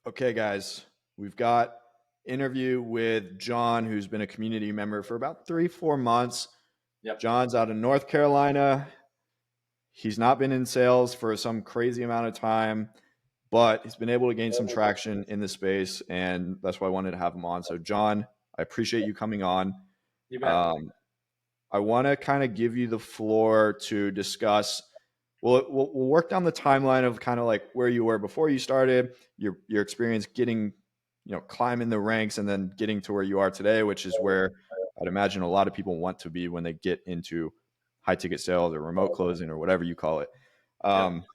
Okay, guys, we've got interview with John, who's been a community member for about 3, 4 months. Yep. John's out of North Carolina. He's not been in sales for some crazy amount of time, but he's been able to gain some traction in the space, and that's why I wanted to have him on. So, John, I appreciate you coming on. You bet. Um, I want to kind of give you the floor to discuss. We'll work down the timeline of kind of like where you were before you started, your experience getting, climbing the ranks, and then getting to where you are today, which is where I'd imagine a lot of people want to be when they get into high ticket sales or remote closing or whatever you call it. Yep. Um,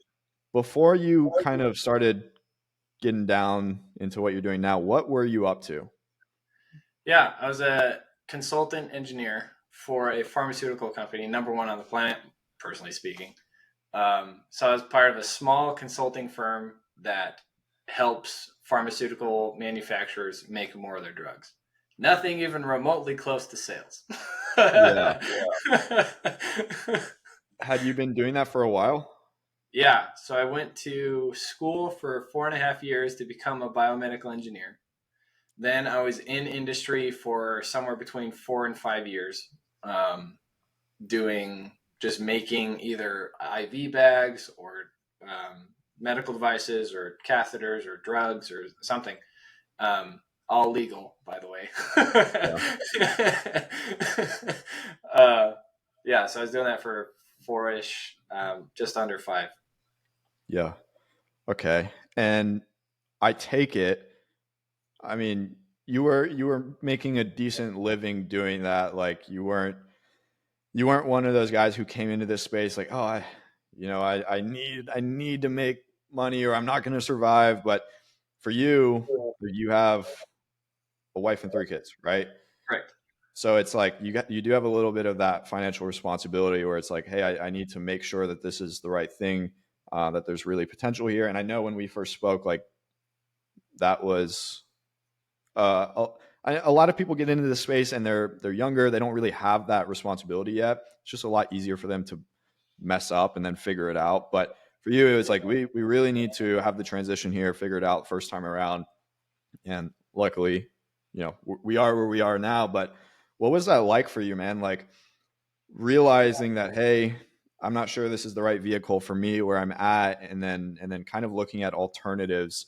Before you kind of started getting down into what you're doing now, what were you up to? Yeah, I was a consultant engineer for a pharmaceutical company, number one on the planet, personally speaking. So I was part of a small consulting firm that helps pharmaceutical manufacturers make more of their drugs. Nothing even remotely close to sales. Yeah. Yeah. Had you been doing that for a while? Yeah, so I went to school for 4.5 years to become a biomedical engineer. Then I was in industry for somewhere between 4 and 5 years, um, doing just making either IV bags or medical devices or catheters or drugs or something. Um, all legal, by the way. Yeah. uh, yeah, so I was doing that for four-ish, just under five. Yeah. Okay. And I take it, I mean, you were making a decent living doing that. Like you weren't one of those guys who came into this space like, oh, I need to make money or I'm not going to survive. But for you, you have a wife and 3 kids, right? Correct. So it's like you do have a little bit of that financial responsibility where it's like, hey, I need to make sure that this is the right thing, that there's really potential here. And I know when we first spoke, like that was a lot of people get into this space and they're younger. They don't really have that responsibility yet. It's just a lot easier for them to mess up and then figure it out. But for you, it was like we really need to have the transition here, figure it out first time around. And luckily, we are where we are now. But what was that like for you, man? Like realizing that, hey, I'm not sure this is the right vehicle for me where I'm at, and then kind of looking at alternatives,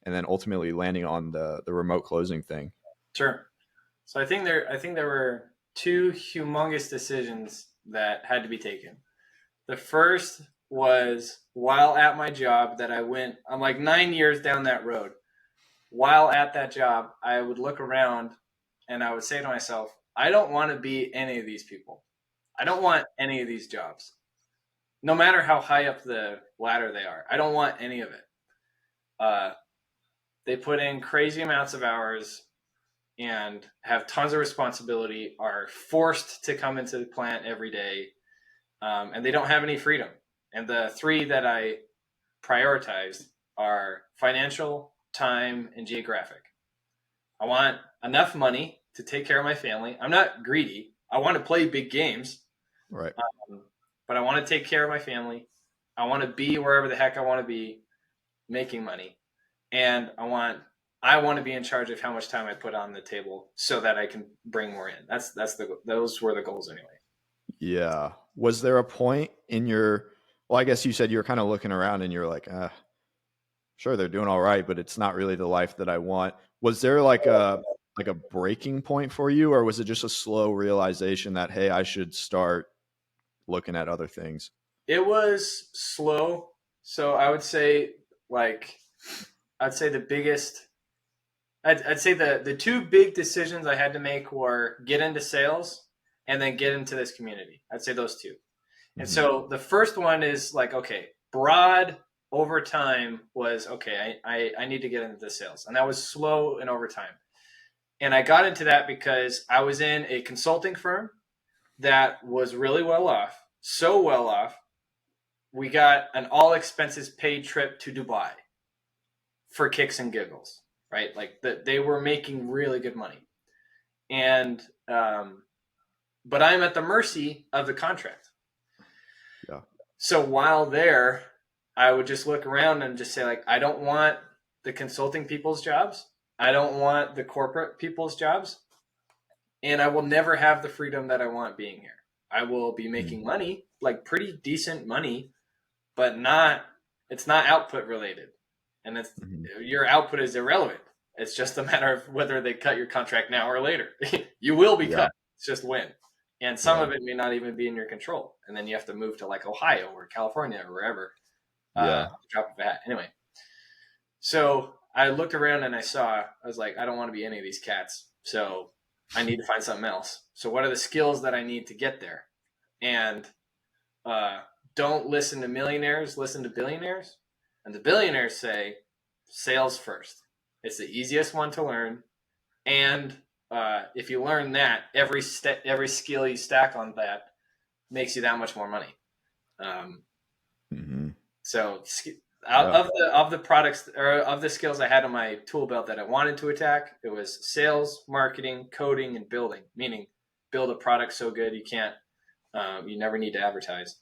and then ultimately landing on the remote closing thing. Sure. So I think there were two humongous decisions that had to be taken. The first was while at my job that I'm like 9 years down that road. While at that job, I would look around and I would say to myself, I don't want to be any of these people. I don't want any of these jobs, no matter how high up the ladder they are. I don't want any of it. Uh, they put in crazy amounts of hours and have tons of responsibility, are forced to come into the plant every day, and they don't have any freedom. And the three that I prioritize are financial, time, and geographic. I want enough money to take care of my family. I'm not greedy. I want to play big games, Right. but I want to take care of my family. I want to be wherever the heck I want to be making money. And I want to be in charge of how much time I put on the table so that I can bring more in. Those were the goals anyway. Yeah. Was there a point in your, well, I guess you said you were kind of looking around and you're like, sure, they're doing all right, but it's not really the life that I want. Was there like a breaking point for you, or was it just a slow realization that, hey, I should start looking at other things? It was slow. So like I'd say the biggest I'd say the two big decisions I had to make were get into sales and then get into this community. I'd say those two. And Hmm. so the first one is like, okay, broad over time was okay, I need to get into the sales. And that was slow and over time. And I got into that because I was in a consulting firm that was really well off, so well off. We got an all expenses paid trip to Dubai for kicks and giggles, right? Like they were making really good money. And, but I'm at the mercy of the contract. Yeah. So while there, I would just look around and just say, like, I don't want the consulting people's jobs. I don't want the corporate people's jobs. And I will never have the freedom that I want being here. I will be making money, like pretty decent money, but it's not output related. And it's, Mhm. your output is irrelevant. It's just a matter of whether they cut your contract now or later. You will be Yeah. cut. It's just when. And some Yeah. of it may not even be in your control. And then you have to move to like Ohio or California or wherever. Yeah. Drop of a hat. Anyway, so I looked around and I was like, I don't want to be any of these cats. So I need to find something else. So what are the skills that I need to get there? And uh, don't listen to millionaires, listen to billionaires. And the billionaires say sales first. It's the easiest one to learn. And if you learn that, every skill you stack on that makes you that much more money. Hmm. So Yeah. of the products or of the skills I had on my tool belt that I wanted to attack, it was sales, marketing, coding, and building. Meaning, build a product so good you never need to advertise.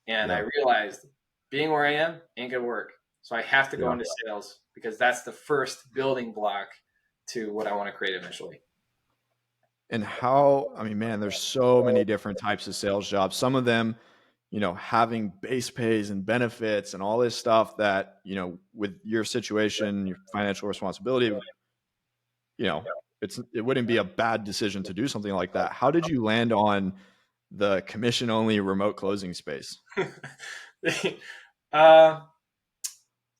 And I Yeah. realized being where I am ain't gonna work. So I have to go Yeah. into sales because that's the first building block to what I want to create initially. And how, I mean, man, there's so many different types of sales jobs. Some of them, having base pays and benefits and all this stuff that, with your situation, your financial responsibility, you know, it wouldn't be a bad decision to do something like that. How did you land on the commission only remote closing space? uh,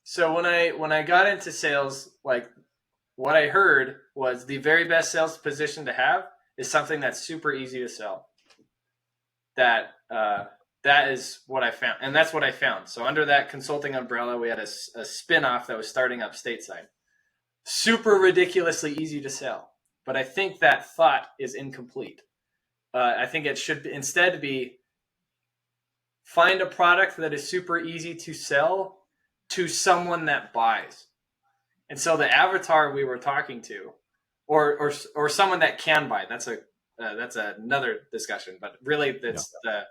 so when I got into sales, like what I heard was the very best sales position to have is something that's super easy to sell. That that is what I found, and that's what I found. So under that consulting umbrella, we had a spin-off that was starting up stateside. Super ridiculously easy to sell, but I think that thought is incomplete. I think it should instead be find a product that is super easy to sell to someone that buys. And so the avatar we were talking to, or someone that can buy, that's another discussion. But really, Yeah. that's the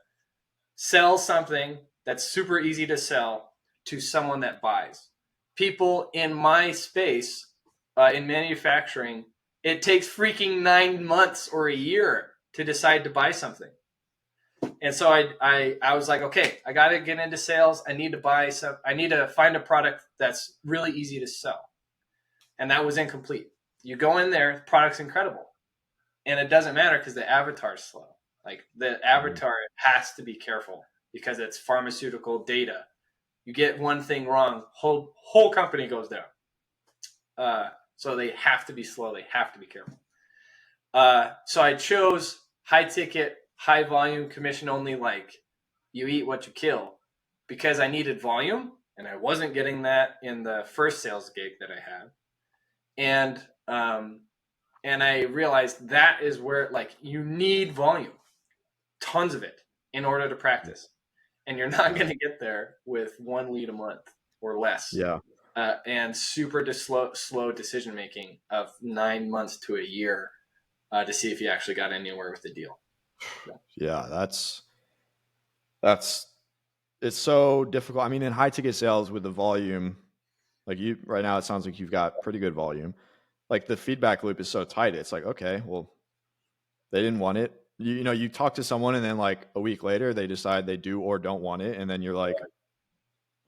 sell something that's super easy to sell to someone that buys. People in my space, in manufacturing, it takes freaking 9 months or a year to decide to buy something. And so I was like, okay, I got to get into sales. I need to find a product that's really easy to sell. And that was incomplete. You go in there, the product's incredible. And it doesn't matter because the avatar's slow. Like the Mhm. avatar has to be careful because it's pharmaceutical data. You get one thing wrong, whole company goes down. So they have to be slow. They have to be careful. So I chose high ticket, high volume, commission only, like you eat what you kill, because I needed volume and I wasn't getting that in the first sales gig that I had. And and I realized that is where, like, you need volume, tons of it, in order to practice, and you're not Yeah. going to get there with one lead a month or less, Yeah. and super slow decision making of 9 months to a year to see if you actually got anywhere with the deal. Yeah. That's it's so difficult. I mean, in high ticket sales with the volume, like you right now, it sounds like you've got pretty good volume. Like the feedback loop is so tight. It's like, okay, well, they didn't want it. You talk to someone and then like a week later they decide they do or don't want it. And then you're like,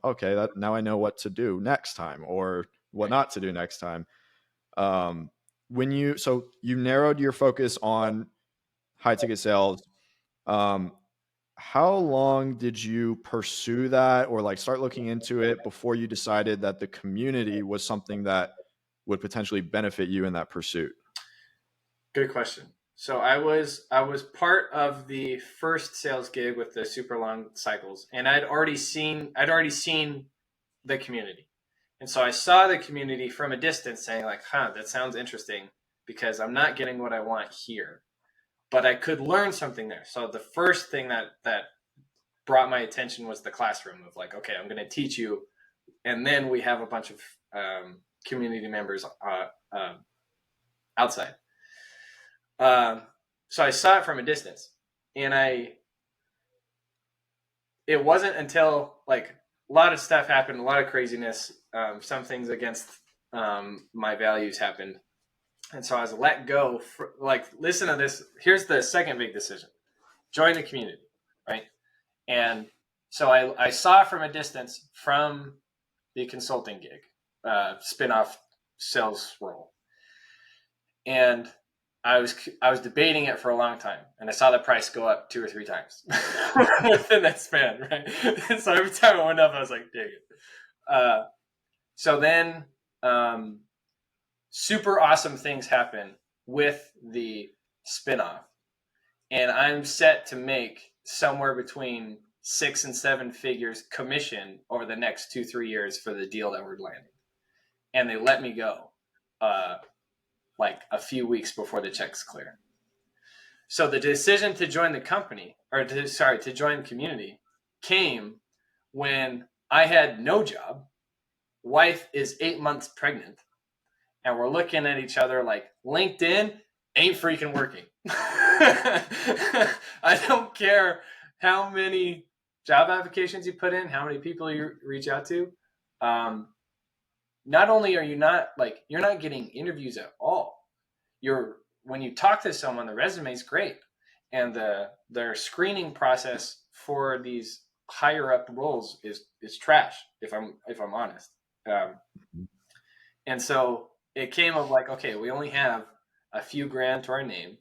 okay, that now I know what to do next time or what not to do next time. Um, so you narrowed your focus on high ticket sales. Um, how long did you pursue that or like start looking into it before you decided that the community was something that would potentially benefit you in that pursuit? Good question. So I was part of the first sales gig with the super long cycles, and I'd already seen the community. And so I saw the community from a distance saying like, huh, that sounds interesting because I'm not getting what I want here, but I could learn something there. So the first thing that brought my attention was the classroom of like, okay, I'm going to teach you. And then we have a bunch of community members outside. Um, so I saw it from a distance, and it wasn't until like a lot of stuff happened, a lot of craziness, some things against my values happened. And so I was let go. Listen to this. Here's the second big decision: join the community, right? And so I saw from a distance from the consulting gig, spin-off sales role, and I was debating it for a long time, and I saw the price go up 2 or 3 times within that span, right? And so every time it went up, I was like, "Dang it!" So then, super awesome things happen with the spinoff, and I'm set to make somewhere between 6 and 7 figures commission over the next 2-3 years for the deal that we're landing, and they let me go, like a few weeks before the checks clear. So the decision to join the company, to join the community, came when I had no job. Wife is 8 months pregnant, and we're looking at each other like LinkedIn ain't freaking working. I don't care how many job applications you put in, how many people you reach out to. Not only are you not you're not getting interviews at all. When you talk to someone, the resume is great, and their screening process for these higher up roles is trash. If I'm honest, and so it came of like, okay, we only have a few grand to our name,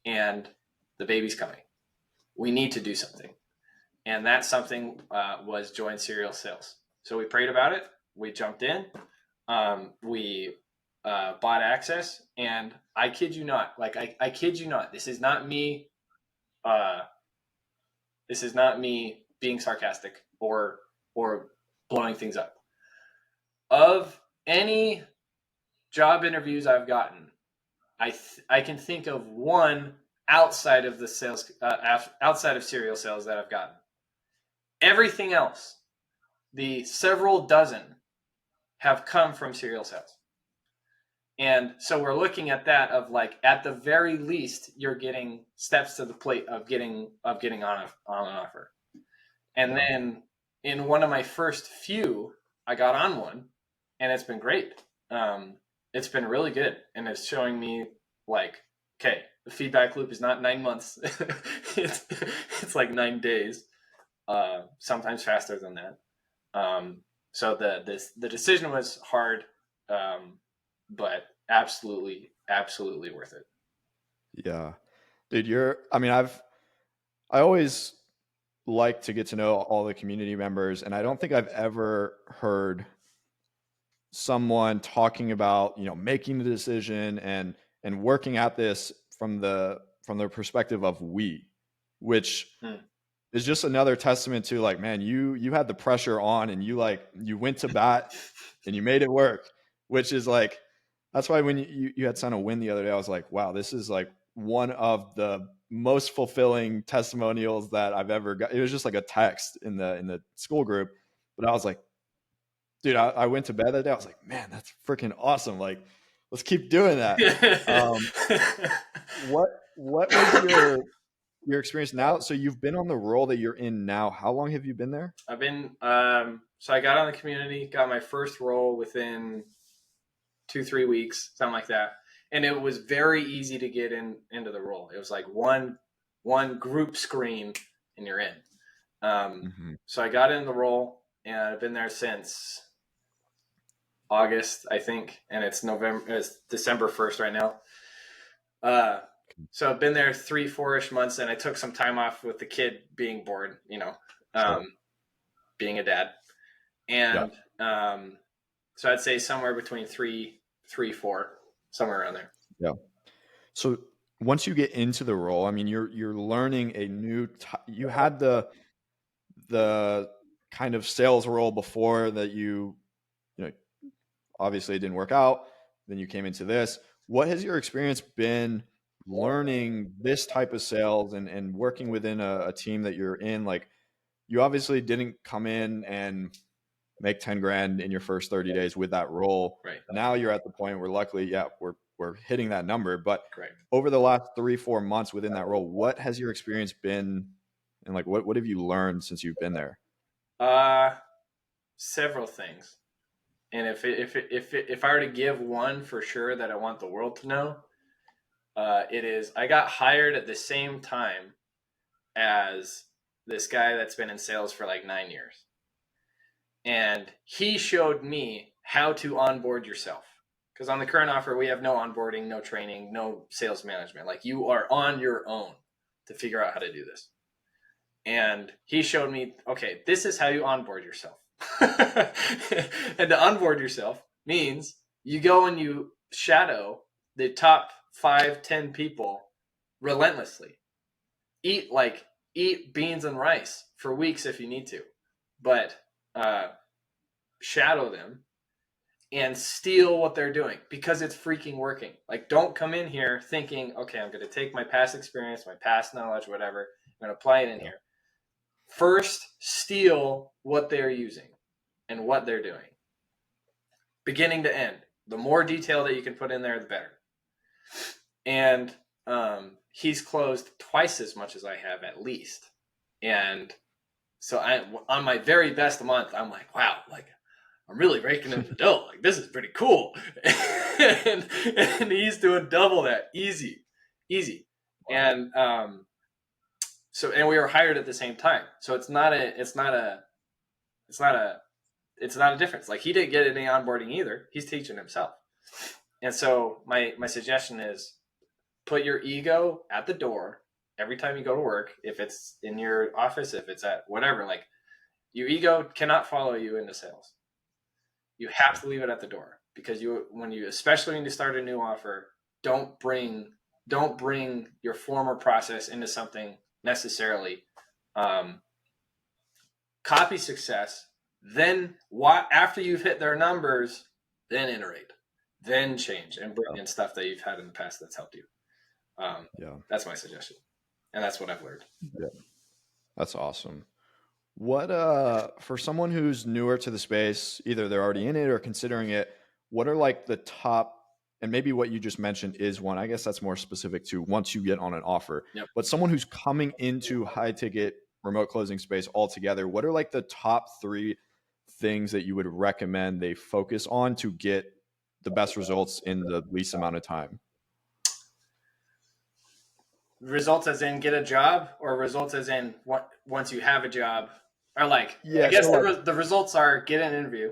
and the baby's coming. We need to do something, and that something was join serial sales. So we prayed about it. We jumped in. We bought access, and I kid you not, I kid you not, this is not me being sarcastic or blowing things up. Of any job interviews I've gotten, I can think of one outside of the sales, outside of serial sales that I've gotten. Everything else, the several dozen, have come from serial sales. And so we're looking at that of like, at the very least, you're getting steps to the plate of getting on an offer. And then in one of my first few, I got on one, and it's been great. It's been really good, and it's showing me like, okay, the feedback loop is not 9 months; it's like 9 days, sometimes faster than that. So the decision was hard, but absolutely worth it. Yeah, dude, I always like to get to know all the community members, and I don't think I've ever heard someone talking about, making the decision and working at this from their perspective of we, which is just another testament to like, man, you had the pressure on, and you went to bat and you made it work, which is like, that's why when you had Sana win the other day, I was like, wow, this is like one of the most fulfilling testimonials that I've ever got. It was just like a text in the school group, but I was like, dude, I went to bed that day. I was like, man, that's freaking awesome. Like, let's keep doing that. What was your experience now? So you've been on the role that you're in now. How long have you been there? I've been, so I got on the community, got my first role within 2-3 weeks, something like that. And it was very easy to get into the role. It was like one group screen and you're in. So I got in the role, and I've been there since August, I think, and it's December 1st right now. So I've been there 3-4ish months, and I took some time off with the kid being born, being a dad. And so I'd say somewhere between 3, 4, somewhere around there. Yeah. So once you get into the role, I mean, you're learning a new. You had the kind of sales role before that. Obviously it didn't work out. Then you came into this. What has your experience been learning this type of sales and working within a team that you're in? Like, you obviously didn't come in and make 10 grand in your first 30 days with that role. Right. Now you're at the point where luckily, we're hitting that number. But Right. over the last 3-4 months within that role, what has your experience been? And like, what have you learned since you've been there? Several things. And if I were to give one for sure that I want the world to know, it is I got hired at the same time as this guy that's been in sales for like 9 years. And he showed me how to onboard yourself. Because on the current offer, we have no onboarding, no training, no sales management. Like, you are on your own to figure out how to do this. And he showed me, okay, this is how you onboard yourself. And to onboard yourself means you go and you shadow the top 5-10 people relentlessly. Eat beans and rice for weeks if you need to, but shadow them and steal what they're doing, because it's freaking working. Like, don't come in here thinking, okay, I'm going to take my past experience, my past knowledge, whatever, I'm going to apply it in here. First, steal what they're using and what they're doing, beginning to end. The more detail that you can put in there, the better. And he's closed twice as much as I have, at least. And so on my very best month, I'm like, wow, like, I'm really raking in the dough. Like, this is pretty cool. and he's doing double that. Easy. And and we were hired at the same time. So it's not a difference. Like, he didn't get any onboarding either. He's teaching himself. And so my suggestion is, put your ego at the door every time you go to work. If it's in your office, if it's at whatever, like, your ego cannot follow you into sales. You have to leave it at the door, because especially when you start a new offer, don't bring your former process into something necessarily. Copy success, then after you've hit their numbers, then iterate, then change and bring in stuff that you've had in the past that's helped you. That's my suggestion, and that's what I've learned. Yeah, that's awesome. What for someone who's newer to the space, either they're already in it or considering it, what are like the top, and maybe what you just mentioned is one, I guess that's more specific to once you get on an offer, Yep. But someone who's coming into high ticket remote closing space altogether, what are like the top 3 things that you would recommend they focus on to get the best results in the least amount of time? Results as in get a job, or results as in once you have a job? Or like, Yeah, I guess so the results are get an interview,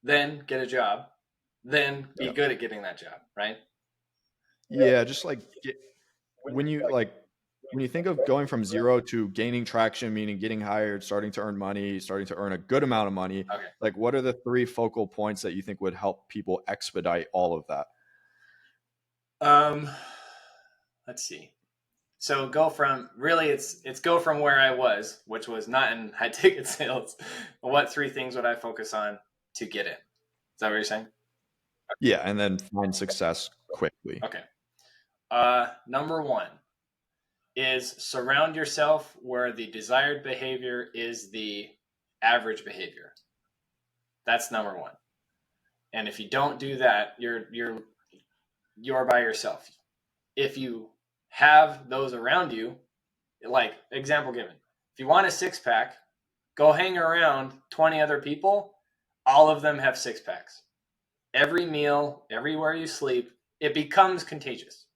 then get a job, then be good at getting that job, right? Yeah, just like when you think of going from 0 to gaining traction, meaning getting hired, starting to earn money, starting to earn a good amount of money, Okay. like what are the 3 focal points that you think would help people expedite all of that? Let's see. So go from where I was, which was not in high ticket sales. What 3 things would I focus on to get in? Is that what you're saying? Yeah, and then find success quickly. Okay. Number 1 is surround yourself where the desired behavior is the average behavior. That's number 1. And if you don't do that, you're by yourself. If you have those around you, like, example given, if you want a 6-pack, go hang around 20 other people. All of them have 6-packs. Every meal, everywhere you sleep, it becomes contagious.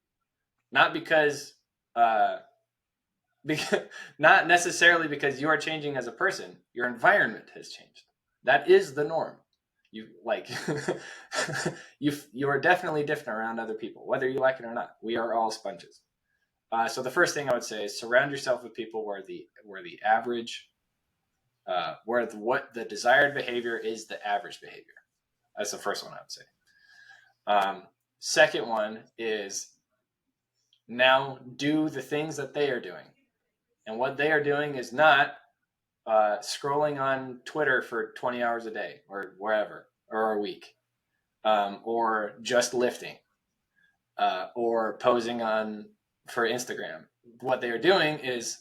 Not because not necessarily because you are changing as a person. Your environment has changed. That is the norm. You are definitely different around other people, whether you like it or not. We are all sponges. So the first thing I would say is surround yourself with people where the average, what the desired behavior is the average behavior. That's the first one I would say. Second one is now do the things that they are doing. And what they are doing is not scrolling on Twitter for 20 hours a day or wherever, or a week, or just lifting, or posing for Instagram. What they are doing is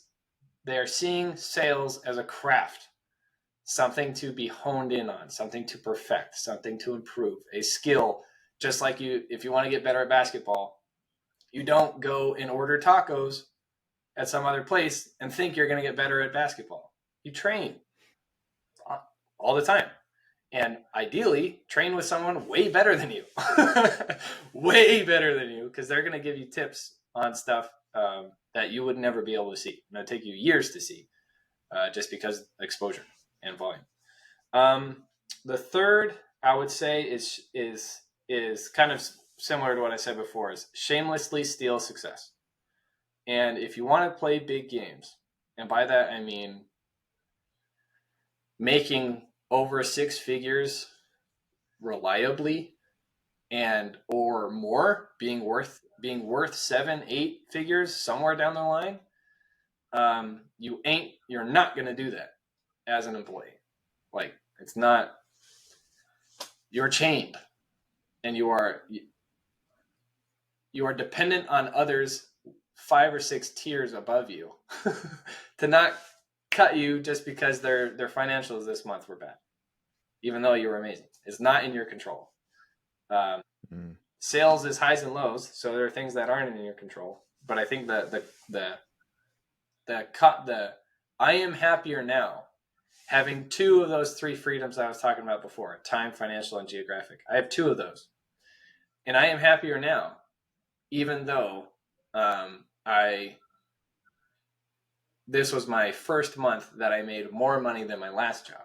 they are seeing sales as a craft, something to be honed in on, something to perfect, something to improve, a skill. Just like if you want to get better at basketball, you don't go and order tacos at some other place and think you're going to get better at basketball. You train all the time. and ideally train with someone way better than you, way better than you, because they're going to give you tips on stuff that you would never be able to see. It'll take you years to see, just because exposure and volume. The third, I would say, is kind of similar to what I said before: is shamelessly steal success. And if you want to play big games, and by that I mean making over 6 figures reliably, and or more, being worth 7, 8 figures somewhere down the line, you're not going to do that as an employee. Like, it's not, you're chained, and you are dependent on others 5 or 6 tiers above you to not cut you just because their financials this month were bad, even though you were amazing. It's not in your control. Sales is highs and lows, so there are things that aren't in your control. But I think the I am happier now having 2 of those 3 freedoms I was talking about before: time, financial, and geographic. I have 2 of those, and I am happier now, even though this was my first month that I made more money than my last job.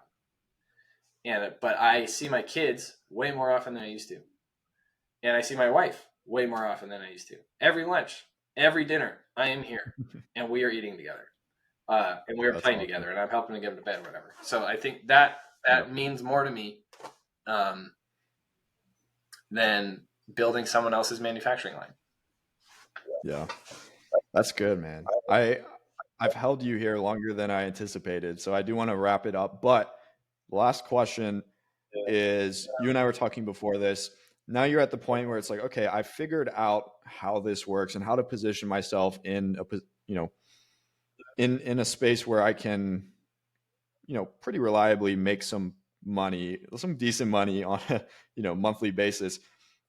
But I see my kids way more often than I used to. And I see my wife way more often than I used to. Every lunch, every dinner, I am here, and we are eating together. And we are playing awesome together, and I'm helping to get them to bed or whatever. So I think that means more to me than building someone else's manufacturing line. Yeah, that's good, man. I've held you here longer than I anticipated, so I do want to wrap it up. But the last question is, you and I were talking before this. Now you're at the point where it's like, okay, I figured out how this works and how to position myself in in a space where I can, pretty reliably make some money, some decent money on a, monthly basis.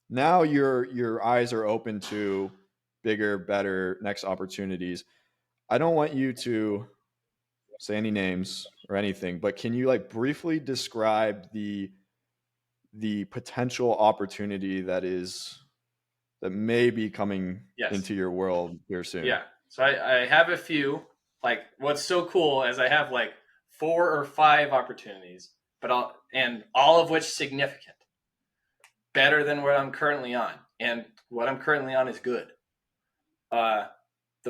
Now your eyes are open to bigger, better next opportunities. I don't want you to say any names or anything, but can you like briefly describe the potential opportunity that may be coming into your world here soon? Yeah. So I have a few. Like, what's so cool is I have like 4 or 5 opportunities, but all of which significant, better than what I'm currently on, and what I'm currently on is good. The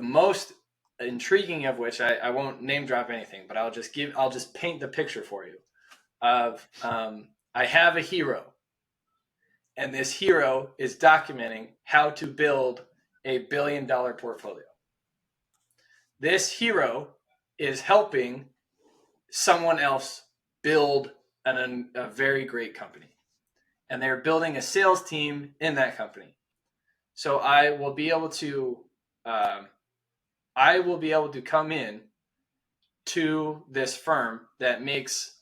most intriguing of which, I won't name drop anything, but I'll just paint the picture for you of I have a hero, and this hero is documenting how to build a $1 billion portfolio. This hero is helping someone else build a very great company, and they're building a sales team in that company. So I will be able to come in to this firm that makes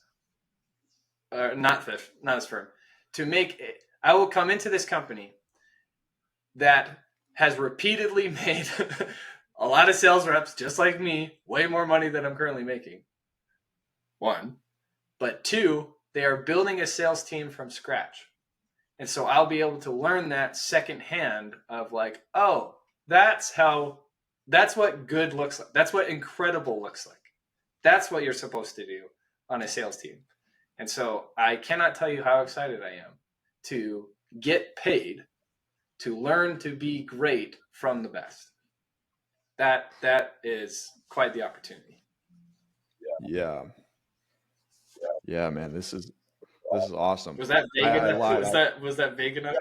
not this firm to make it. I will come into this company that has repeatedly made a lot of sales reps just like me way more money than I'm currently making. 1, but 2, they are building a sales team from scratch. And so I'll be able to learn that secondhand of like, oh, that's what good looks like. That's what incredible looks like. That's what you're supposed to do on a sales team. And so I cannot tell you how excited I am to get paid to learn to be great from the best. That is quite the opportunity. Yeah, man, this is awesome. Was that vague enough? Was that vague enough?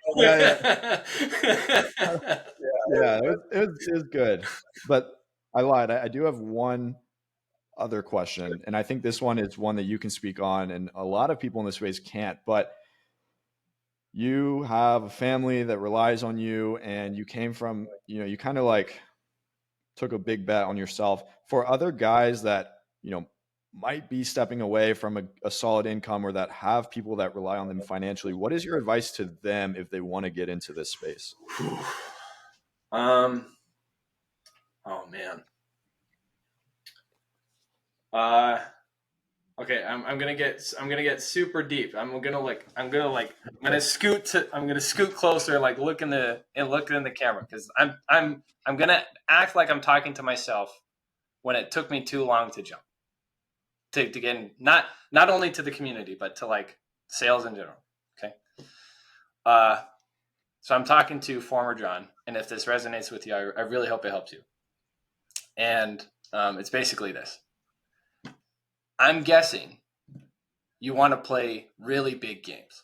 Yeah, it was good. But I lied. I do have one other question, and I think this one is one that you can speak on, and a lot of people in this space can't. But you have a family that relies on you, and you came from, you kind of like took a big bet on yourself. For other guys that, might be stepping away from a solid income, or that have people that rely on them financially, what is your advice to them if they want to get into this space? Oh man. Okay, I'm gonna get super deep. I'm gonna scoot closer, like look in the camera, because I'm gonna act like I'm talking to myself when it took me too long to jump to get in, not only to the community but to like sales in general. Okay, uh, so I'm talking to former John, and if this resonates with you, I really hope it helps you. And it's basically this: I'm guessing you want to play really big games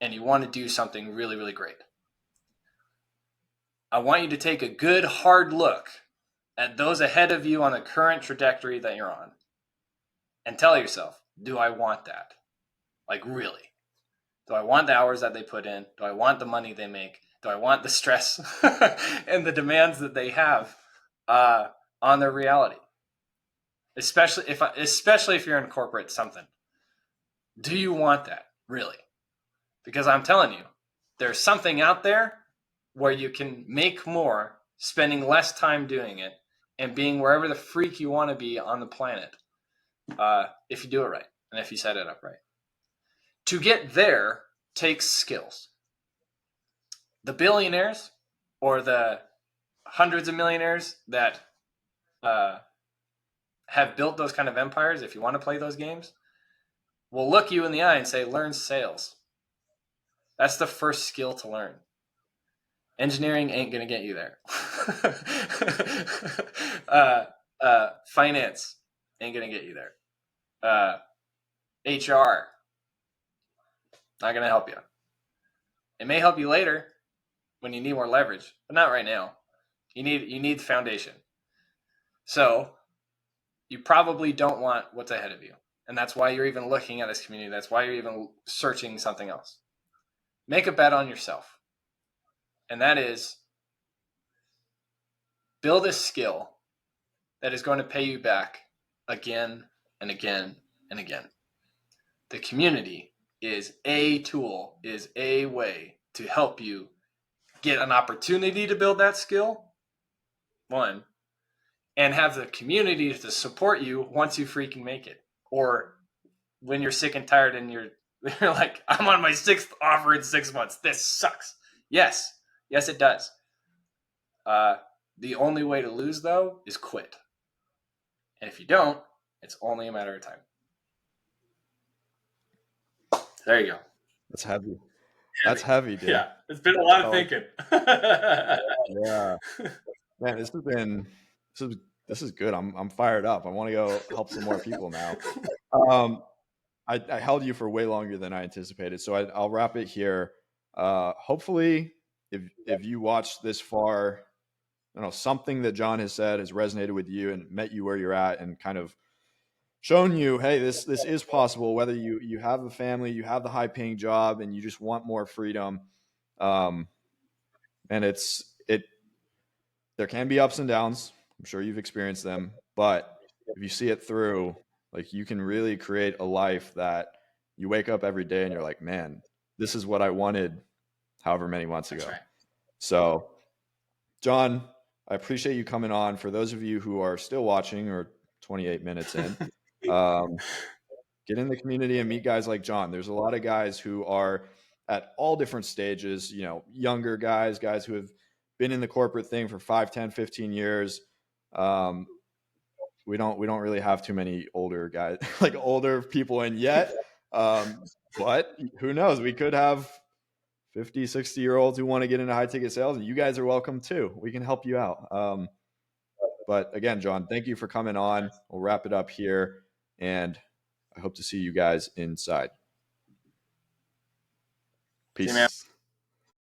and you want to do something really, really great. I want you to take a good hard look at those ahead of you on the current trajectory that you're on and tell yourself, do I want that? Like, really? Do I want the hours that they put in? Do I want the money they make? Do I want the stress and the demands that they have on their reality? Especially if you're in corporate something. Do you want that, really? Because I'm telling you, there's something out there where you can make more spending less time doing it and being wherever the freak you want to be on the planet, if you do it right and if you set it up right. To get there takes skills. The billionaires or the hundreds of millionaires that have built those kind of empires, if you want to play those games, will look you in the eye and say, learn sales. That's the first skill to learn. Engineering ain't going to get you there. Finance ain't going to get you there. HR, not going to help you. It may help you later when you need more leverage, but not right now. You need the foundation. So you probably don't want what's ahead of you. And that's why you're even looking at this community. That's why you're even searching something else. Make a bet on yourself. And that is build a skill that is going to pay you back again and again and again. The community is a tool, is a way to help you get an opportunity to build that skill, one, and have the community to support you once you freaking make it. Or when you're sick and tired and you're like, I'm on my 6th offer in 6 months. This sucks. Yes, it does. The only way to lose, though, is quit. And if you don't, it's only a matter of time. There you go. That's heavy. That's heavy, dude. Yeah, it's been a lot of thinking. Yeah, man, this is good. I'm fired up. I want to go help some more people now. I held you for way longer than I anticipated, so I'll wrap it here. Hopefully, if you watched this far, I don't know, something that John has said has resonated with you and met you where you're at, and kind of shown you, hey, this is possible. Whether you have a family, you have the high paying job, and you just want more freedom, and there can be ups and downs. I'm sure you've experienced them, but if you see it through, like, you can really create a life that you wake up every day and you're like, man, this is what I wanted however many months ago. Right. So, John, I appreciate you coming on. For those of you who are still watching or 28 minutes in, get in the community and meet guys like John. There's a lot of guys who are at all different stages, younger guys who have been in the corporate thing for 5, 10, 15 years. We don't really have too many older guys, like older people in yet. But who knows? We could have 50, 60-year-olds who want to get into high ticket sales, and you guys are welcome too. We can help you out. But again, John, thank you for coming on. We'll wrap it up here, and I hope to see you guys inside. Peace.